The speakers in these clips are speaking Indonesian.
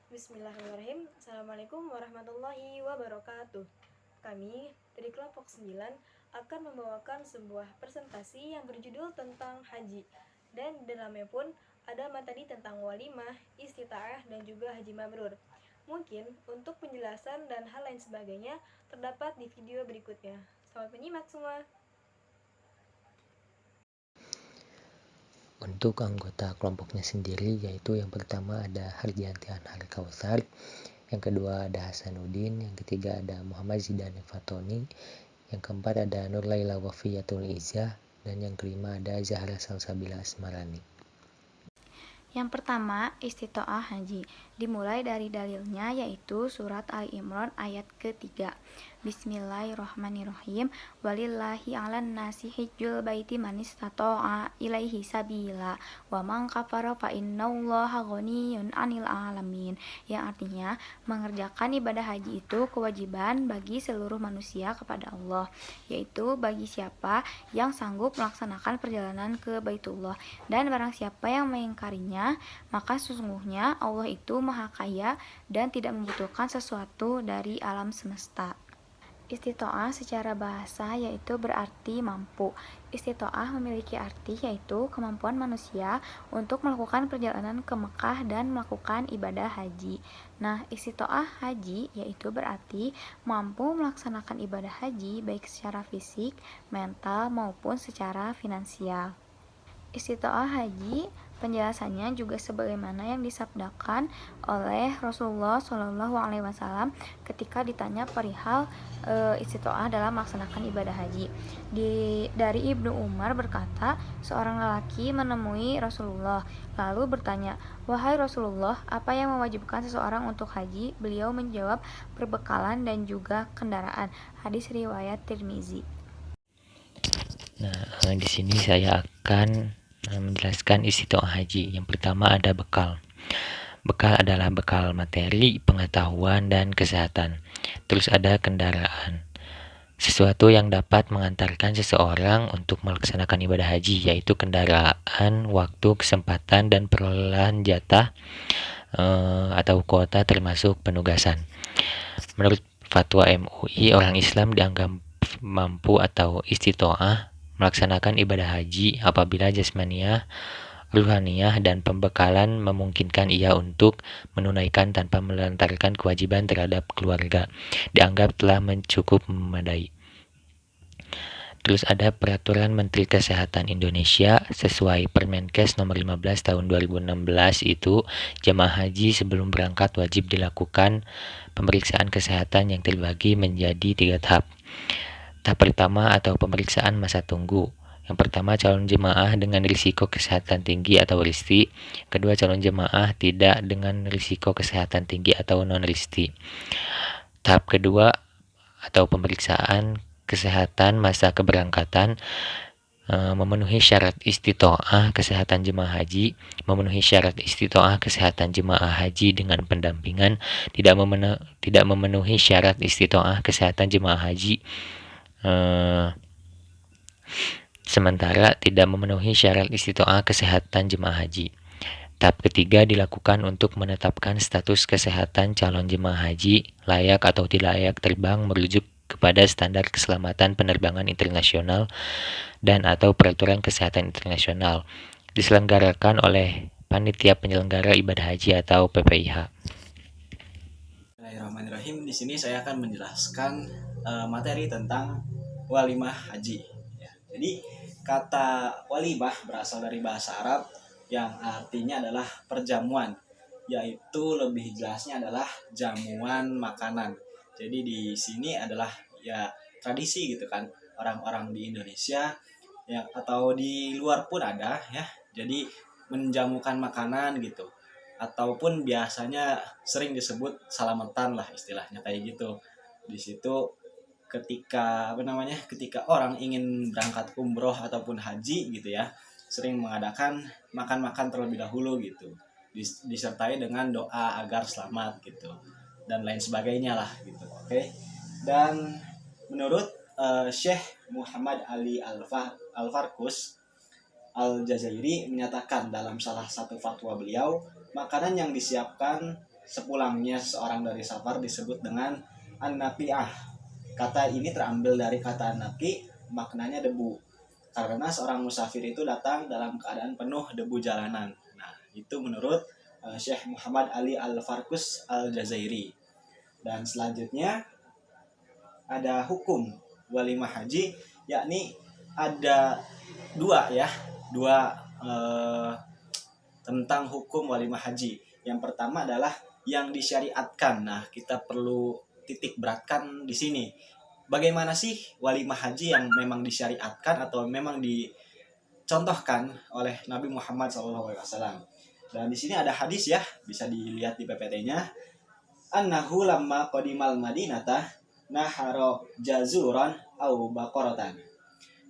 Bismillahirrahmanirrahim. Assalamualaikum warahmatullahi wabarakatuh. Kami dari kelompok 9 akan membawakan sebuah presentasi yang berjudul tentang haji. Dan di dalamnya pun ada materi tentang walimah, istita'ah, dan juga haji mabrur. Mungkin untuk penjelasan dan hal lain sebagainya terdapat di video berikutnya. Selamat menyimak semua. Untuk anggota kelompoknya sendiri, yaitu yang pertama ada Hardianti Anhar Kautsar, yang kedua ada Hasanuddin, yang ketiga ada Muhammad Zidane Fatoni, yang keempat ada Nur Laila Wafiyatul Izzah, dan yang kelima ada Zahra Salsabila Asmarani. Yang pertama, istitoah haji. Dimulai dari dalilnya yaitu surat Ali Imran ayat ketiga. Bismillahirrahmanirrahim. Walillahi 'alan nasi hijjul baiti man istata'a ilaihi sabila wa man kafara fa innallaha ghaniyyun 'anil 'alamin. Yang artinya, mengerjakan ibadah haji itu kewajiban bagi seluruh manusia kepada Allah, yaitu bagi siapa yang sanggup melaksanakan perjalanan ke Baitullah, dan barang siapa yang mengingkarinya, maka sesungguhnya Allah itu maha kaya dan tidak membutuhkan sesuatu dari alam semesta. Istitoah secara bahasa yaitu berarti mampu. Istitoah memiliki arti yaitu kemampuan manusia untuk melakukan perjalanan ke Mekah dan melakukan ibadah haji. Nah, istitoah haji yaitu berarti mampu melaksanakan ibadah haji baik secara fisik, mental, maupun secara finansial. Istitoah haji penjelasannya juga sebagaimana yang disabdakan oleh Rasulullah SAW ketika ditanya perihal istitoah dalam melaksanakan ibadah haji. Dari Ibnu Umar berkata, seorang lelaki menemui Rasulullah lalu bertanya, "Wahai Rasulullah, apa yang mewajibkan seseorang untuk haji?" Beliau menjawab, "Perbekalan dan juga kendaraan." Hadis riwayat Tirmizi. Nah, di sini saya akan menjelaskan istitoah haji. Yang pertama ada bekal. Bekal adalah bekal materi, pengetahuan, dan kesehatan. Terus ada kendaraan. Sesuatu yang dapat mengantarkan seseorang untuk melaksanakan ibadah haji, yaitu kendaraan, waktu, kesempatan, dan perolehan jatah atau kuota termasuk penugasan. Menurut fatwa MUI, orang Islam dianggap mampu atau istitoah melaksanakan ibadah haji apabila jasmaniah, ruhaniyah, dan pembekalan memungkinkan ia untuk menunaikan tanpa melantarkan kewajiban terhadap keluarga, dianggap telah mencukup memadai. Terus ada Peraturan Menteri Kesehatan Indonesia sesuai Permenkes nomor 15 tahun 2016 itu, jemaah haji sebelum berangkat wajib dilakukan pemeriksaan kesehatan yang terbagi menjadi 3 tahap. Tahap pertama atau pemeriksaan masa tunggu. Yang pertama, calon jemaah dengan risiko kesehatan tinggi atau RISTI. Kedua, calon jemaah tidak dengan risiko kesehatan tinggi atau non-RISTI. Tahap kedua atau pemeriksaan kesehatan masa keberangkatan, memenuhi syarat istitoah kesehatan jemaah haji, memenuhi syarat istitoah kesehatan jemaah haji dengan pendampingan, tidak memenuhi syarat istitoah kesehatan jemaah haji, sementara tidak memenuhi syarat istitoah kesehatan jemaah haji. Tahap ketiga dilakukan untuk menetapkan status kesehatan calon jemaah haji layak atau tidak layak terbang merujuk kepada standar keselamatan penerbangan internasional dan atau peraturan kesehatan internasional, diselenggarakan oleh panitia penyelenggara ibadah haji atau PPIH. Bismillahirrahmanirrahim. Di sini saya akan menjelaskan materi tentang walimah haji. Ya, jadi kata walimah berasal dari bahasa Arab yang artinya adalah perjamuan, yaitu lebih jelasnya adalah jamuan makanan. Jadi di sini adalah ya tradisi gitu kan, orang-orang di Indonesia ya atau di luar pun ada ya. Jadi menjamukan makanan gitu, ataupun biasanya sering disebut salametan lah istilahnya kayak gitu. Di situ ketika orang ingin berangkat umroh ataupun haji gitu ya, sering mengadakan makan-makan terlebih dahulu gitu, disertai dengan doa agar selamat gitu dan lain sebagainya lah gitu. Oke. Dan menurut Syekh Muhammad Ali Al-Farkus Al-Jazairi menyatakan dalam salah satu fatwa beliau, makanan yang disiapkan sepulangnya seorang dari safar disebut dengan an-naqi'ah. Kata ini terambil dari kata an-naqi, maknanya debu. Karena seorang musafir itu datang dalam keadaan penuh debu jalanan. Nah, itu menurut Syekh Muhammad Ali Al-Farkus Al-Jazairi. Dan selanjutnya ada hukum walimah haji, yakni ada dua tentang hukum walimah haji. Yang pertama adalah yang disyariatkan. Nah, kita perlu titik beratkan di sini. Bagaimana sih walimah haji yang memang disyariatkan atau memang dicontohkan oleh Nabi Muhammad SAW? Dan di sini ada hadis ya, bisa dilihat di PPT-nya. Annahu lamma qadimal madinata naharo jazuran au baqaratan.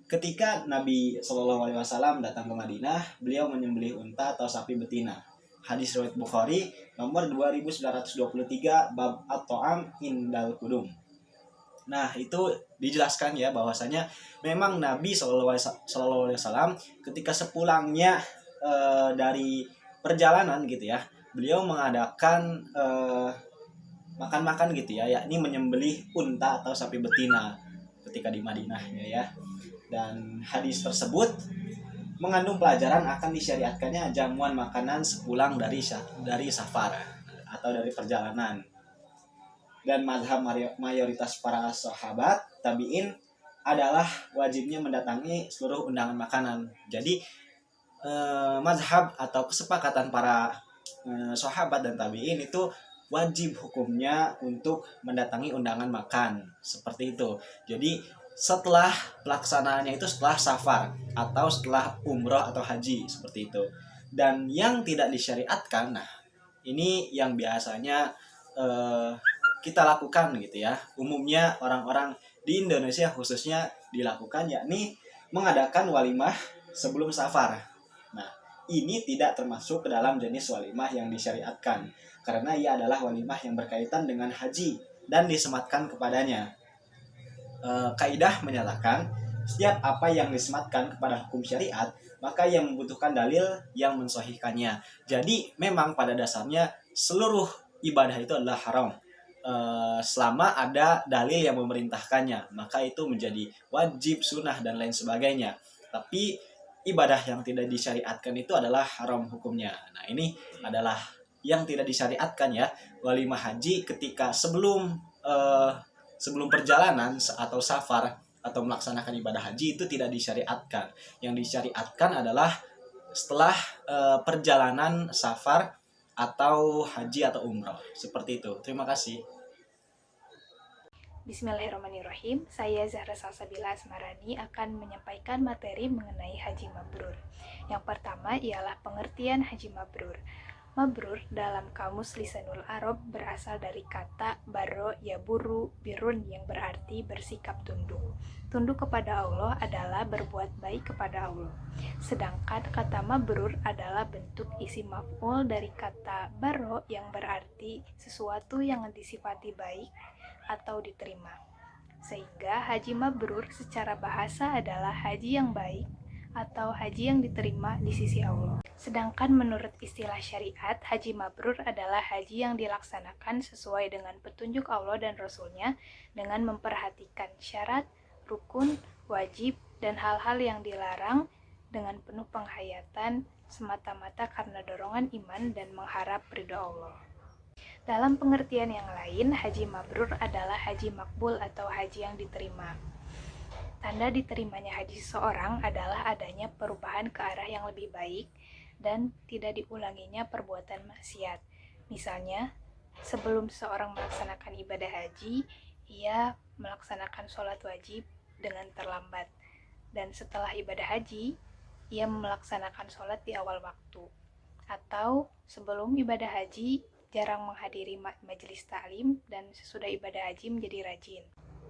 Ketika Nabi SAW datang ke Madinah, beliau menyembelih unta atau sapi betina. Hadis riwayat Bukhari nomor 2923 bab at-ta'am indal qudum. Nah, itu dijelaskan ya bahwasanya memang Nabi SAW ketika sepulangnya dari perjalanan gitu ya, beliau mengadakan makan-makan gitu ya, yakni menyembelih unta atau sapi betina ketika di Madinah ya. Dan hadis tersebut mengandung pelajaran akan disyariatkannya jamuan makanan sepulang dari safar atau dari perjalanan. Dan mazhab mayoritas para sahabat tabi'in adalah wajibnya mendatangi seluruh undangan makanan. Jadi mazhab atau kesepakatan para sahabat dan tabi'in itu wajib hukumnya untuk mendatangi undangan makan seperti itu. Jadi setelah pelaksanaannya itu setelah safar atau setelah umroh atau haji seperti itu. Dan yang tidak disyariatkan, nah ini yang biasanya kita lakukan gitu ya. Umumnya orang-orang di Indonesia khususnya dilakukan, yakni mengadakan walimah sebelum safar. Nah, ini tidak termasuk ke dalam jenis walimah yang disyariatkan karena ia adalah walimah yang berkaitan dengan haji dan disematkan kepadanya. Kaidah menyatakan setiap apa yang disematkan kepada hukum syariat maka yang membutuhkan dalil yang mensahihkannya. Jadi memang pada dasarnya seluruh ibadah itu adalah haram selama ada dalil yang memerintahkannya, maka itu menjadi wajib, sunnah dan lain sebagainya. Tapi ibadah yang tidak disyariatkan itu adalah haram hukumnya. Nah, ini adalah yang tidak disyariatkan ya, walimah haji ketika sebelum perjalanan atau safar atau melaksanakan ibadah haji itu tidak disyariatkan. Yang disyariatkan adalah setelah perjalanan safar atau haji atau umroh. Seperti itu. Terima kasih. Bismillahirrahmanirrahim. Saya Zahra Salsabila Asmarani akan menyampaikan materi mengenai haji mabrur. Yang pertama ialah pengertian haji mabrur. Mabrur dalam kamus Lisanul Arab berasal dari kata baro yaburu birun yang berarti bersikap tunduk. Tunduk kepada Allah adalah berbuat baik kepada Allah. Sedangkan kata mabrur adalah bentuk isim maf'ul dari kata baro yang berarti sesuatu yang disifati baik atau diterima. Sehingga haji mabrur secara bahasa adalah haji yang baik atau haji yang diterima di sisi Allah. Sedangkan menurut istilah syariat, haji mabrur adalah haji yang dilaksanakan sesuai dengan petunjuk Allah dan Rasul-Nya dengan memperhatikan syarat, rukun, wajib, dan hal-hal yang dilarang dengan penuh penghayatan semata-mata karena dorongan iman dan mengharap ridha Allah. Dalam pengertian yang lain, haji mabrur adalah haji makbul atau haji yang diterima. Tanda diterimanya haji seseorang adalah adanya perubahan ke arah yang lebih baik dan tidak diulanginya perbuatan maksiat. Misalnya, sebelum seseorang melaksanakan ibadah haji, ia melaksanakan sholat wajib dengan terlambat. Dan setelah ibadah haji, ia melaksanakan sholat di awal waktu. Atau sebelum ibadah haji, jarang menghadiri majelis ta'lim dan sesudah ibadah haji menjadi rajin.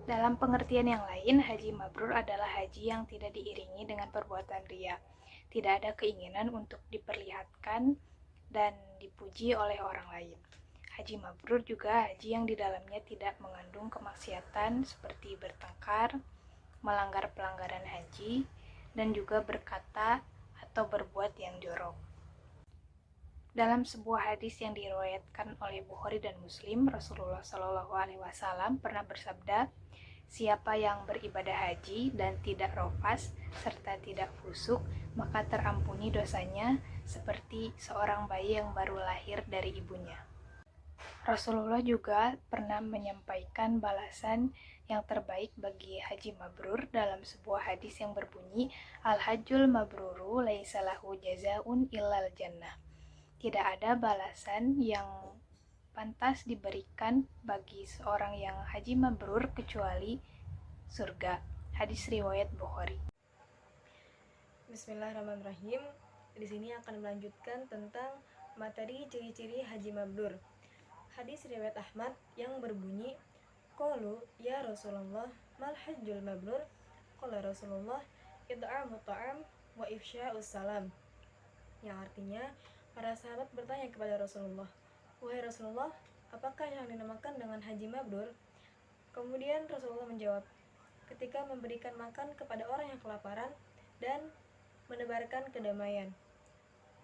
Dalam pengertian yang lain, haji mabrur adalah haji yang tidak diiringi dengan perbuatan riya. Tidak ada keinginan untuk diperlihatkan dan dipuji oleh orang lain. Haji mabrur juga haji yang di dalamnya tidak mengandung kemaksiatan seperti bertengkar, melanggar pelanggaran haji, dan juga berkata atau berbuat yang jorok. Dalam sebuah hadis yang diriwayatkan oleh Bukhari dan Muslim, Rasulullah Shallallahu Alaihi Wasallam pernah bersabda, siapa yang beribadah haji dan tidak rofas serta tidak fusuk, maka terampuni dosanya seperti seorang bayi yang baru lahir dari ibunya. Rasulullah juga pernah menyampaikan balasan yang terbaik bagi haji mabrur dalam sebuah hadis yang berbunyi, Al-hajjul mabruru laisa lahu jazaun illal jannah. Tidak ada balasan yang pantas diberikan bagi seorang yang haji mabrur kecuali surga. Hadis riwayat Bukhari. Bismillahirrahmanirrahim. Di sini akan melanjutkan tentang materi ciri-ciri haji mabrur. Hadis riwayat Ahmad yang berbunyi, qalu ya Rasulullah mal hajjul mabrur? Qala Rasulullah id'amu ta'am wa ifsya'us salam. Yang artinya, para sahabat bertanya kepada Rasulullah, wahai Rasulullah, apakah yang dinamakan dengan haji mabrur? Kemudian Rasulullah menjawab, ketika memberikan makan kepada orang yang kelaparan dan menebarkan kedamaian.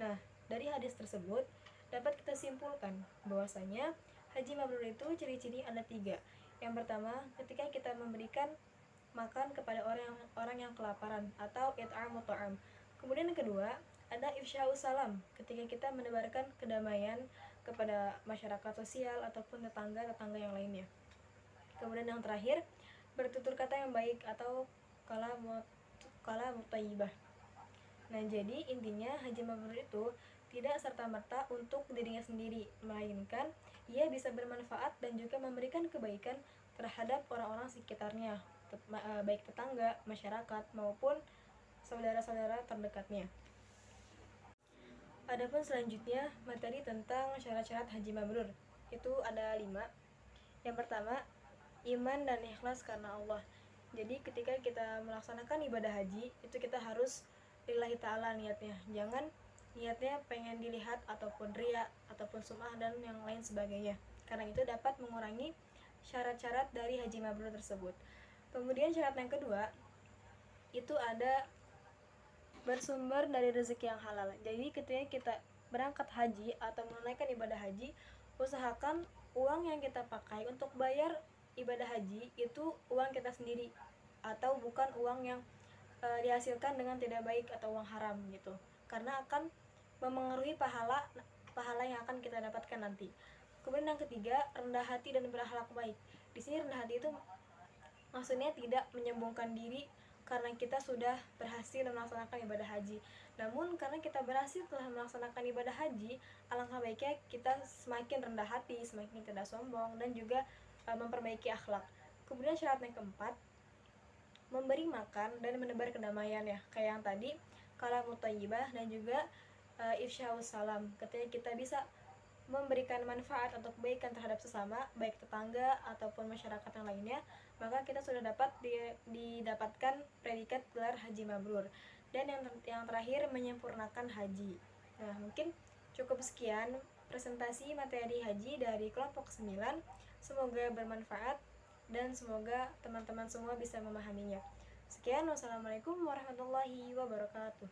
Nah, dari hadis tersebut dapat kita simpulkan bahwasanya haji mabrur itu ciri-ciri ada 3. Yang pertama, ketika kita memberikan makan kepada orang yang kelaparan atau it'amu ta'am. Kemudian yang kedua, ada ifsya'us salam, ketika kita menebarkan kedamaian kepada masyarakat sosial ataupun tetangga-tetangga yang lainnya. Kemudian yang terakhir, bertutur kata yang baik atau kalam thayyibah. Nah, jadi intinya haji mabrur itu tidak serta-merta untuk dirinya sendiri, melainkan ia bisa bermanfaat dan juga memberikan kebaikan terhadap orang-orang sekitarnya, baik tetangga, masyarakat, maupun saudara-saudara terdekatnya. Adapun selanjutnya, materi tentang syarat-syarat haji mabrur. Itu ada 5. Yang pertama, iman dan ikhlas karena Allah. Jadi ketika kita melaksanakan ibadah haji, itu kita harus lillahi ta'ala niatnya. Jangan niatnya pengen dilihat ataupun riya ataupun sum'ah dan yang lain sebagainya. Karena itu dapat mengurangi syarat-syarat dari haji mabrur tersebut. Kemudian syarat yang kedua, itu ada bersumber dari rezeki yang halal. Jadi ketika kita berangkat haji atau menunaikan ibadah haji, usahakan uang yang kita pakai untuk bayar ibadah haji itu uang kita sendiri atau bukan uang yang dihasilkan dengan tidak baik atau uang haram gitu. Karena akan memengaruhi pahala yang akan kita dapatkan nanti. Kemudian yang ketiga, rendah hati dan berakhlak baik. Di sini rendah hati itu maksudnya tidak menyombongkan diri karena kita sudah berhasil melaksanakan ibadah haji. Namun karena kita berhasil telah melaksanakan ibadah haji, alangkah baiknya kita semakin rendah hati, semakin tidak sombong, dan juga memperbaiki akhlak. Kemudian syarat yang keempat, memberi makan dan menebar kedamaian ya. Kayak yang tadi, kalam thayyibah dan juga ifsya'us salam. Ketika kita bisa memberikan manfaat atau kebaikan terhadap sesama, baik tetangga ataupun masyarakat yang lainnya, maka kita sudah dapat didapatkan predikat gelar haji mabrur. Dan yang terakhir, menyempurnakan haji. Nah, mungkin cukup sekian presentasi materi haji dari kelompok 9. Semoga bermanfaat dan semoga teman-teman semua bisa memahaminya. Sekian, wassalamualaikum warahmatullahi wabarakatuh.